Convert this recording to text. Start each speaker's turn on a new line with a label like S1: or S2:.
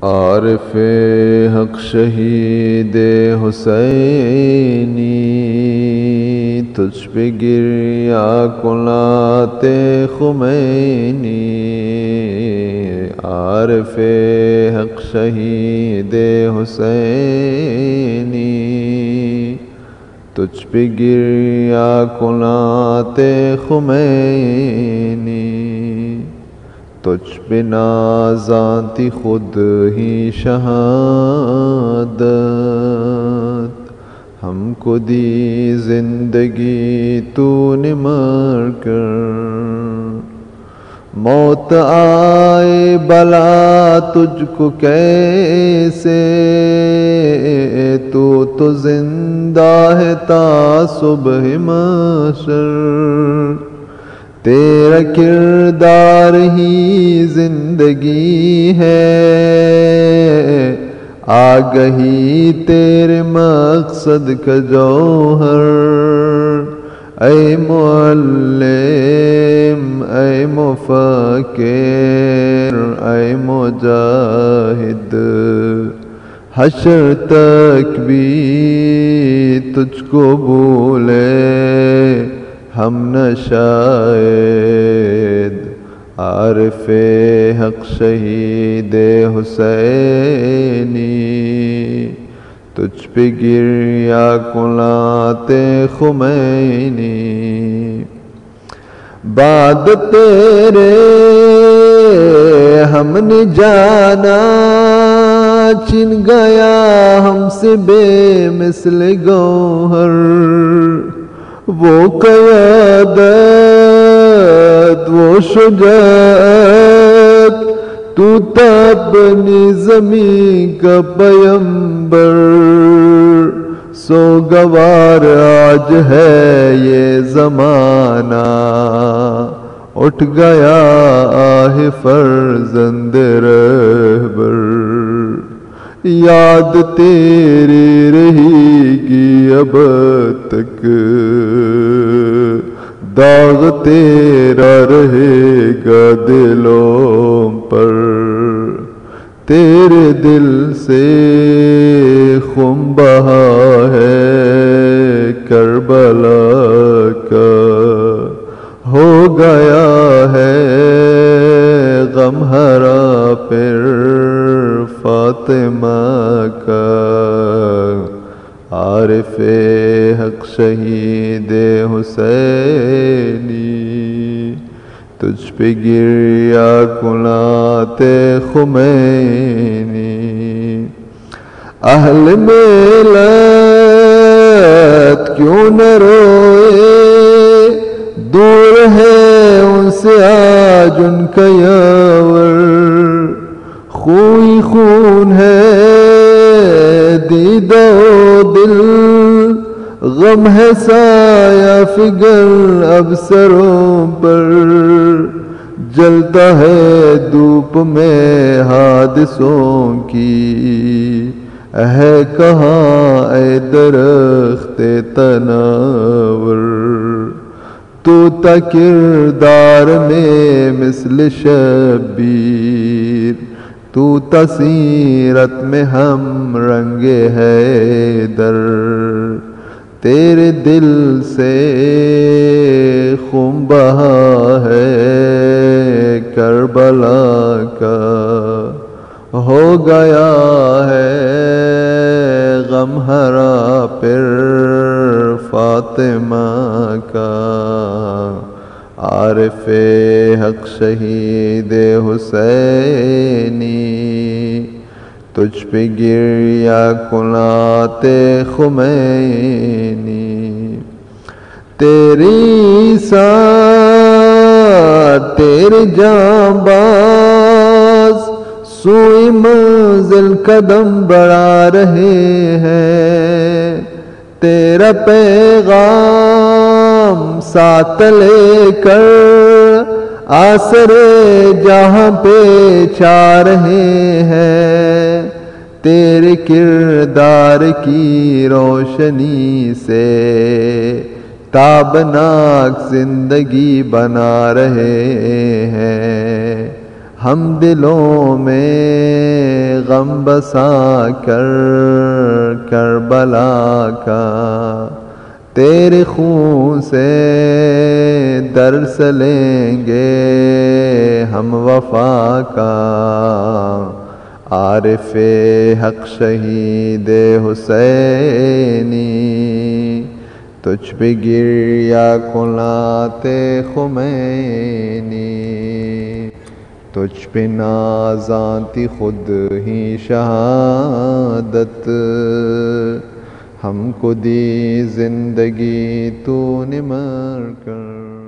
S1: عارف حق شہید حسینی، تجھ پہ گریا کنات خمینی۔ عارف حق شہید حسینی، تجھ پہ گریا کنات خمینی۔ تجھ پہ نازاں تھی خود ہی شہادت، ہم کو دی زندگی تو نے مر کر۔ موت آئے بلا تجھ کو کیسے، تو زندہ ہے تا صبح محشر۔ تیرا کردار ہی زندگی ہے، آگہی تیرے مقصد کا جوہر۔ اے معلم، اے مفکر، اے مجاہد، حشر تک بھی تجھ کو بھولے ہم نہ شاید۔ عارف حق شہید حسینی، تجھ پہ گریا کنات خمینی۔ بعد تیرے ہم نے جانا، چھن گیا ہم سے بے مثل گوہر۔ وہ قیادت، وہ شجاعت، تو تھا اپنی زمین کا پیمبر۔ سوگوار آج ہے یہ زمانہ، اٹھ گیا آہ فرزند رہبر۔ یاد تیری رہے گی اب تک، داغ تیرا رہے گا دلوں پر۔ تیرے دل سے خون بہا ہے کربلا کا، ہو گیا ہے غم ہرا پھر فاطمہ کا۔ عارف حق شہید حسینی، تجھ پہ گریا کنات خمینی۔ اہل ملت کیوں نہ روئے، دور ہے ان سے آج ان کا یاور۔ خون خون ہے دیدہ و دل، غم ہے سایہ فگر اب سروں پر۔ جلتا ہے دھوپ میں حادثوں کی، ہے کہاں اے درخت تناور۔ تو تا کردار میں مثل شبیر، تو تا سیرت میں ہم رنگ حیدر۔ تیرے دل سے خون بہا ہے کربلا کا، ہو گیا ہے غم ہرا پھر فاطمہ کا۔ عارف حق شہید حسینی، تجھ پہ گریا کنات خمینی۔ تیری ساتھ تیرے جانباز سوئی منزل قدم بڑھا رہے ہیں۔ تیرا پیغام ساتھ لے کر آثر جہاں پہ چھا رہے ہیں۔ تیرے کردار کی روشنی سے تابناک زندگی بنا رہے ہیں۔ ہم دلوں میں غم بسا کر کربلا کا، تیرے خون سے درس لیں گے ہم وفا کا، عارف حق شہید حسینی، تجھ پہ گریہ کنات خمینی، تجھ پہ نازاں تھی خود ہی شہادت، ہم کو دی زندگی تو نے مر کر۔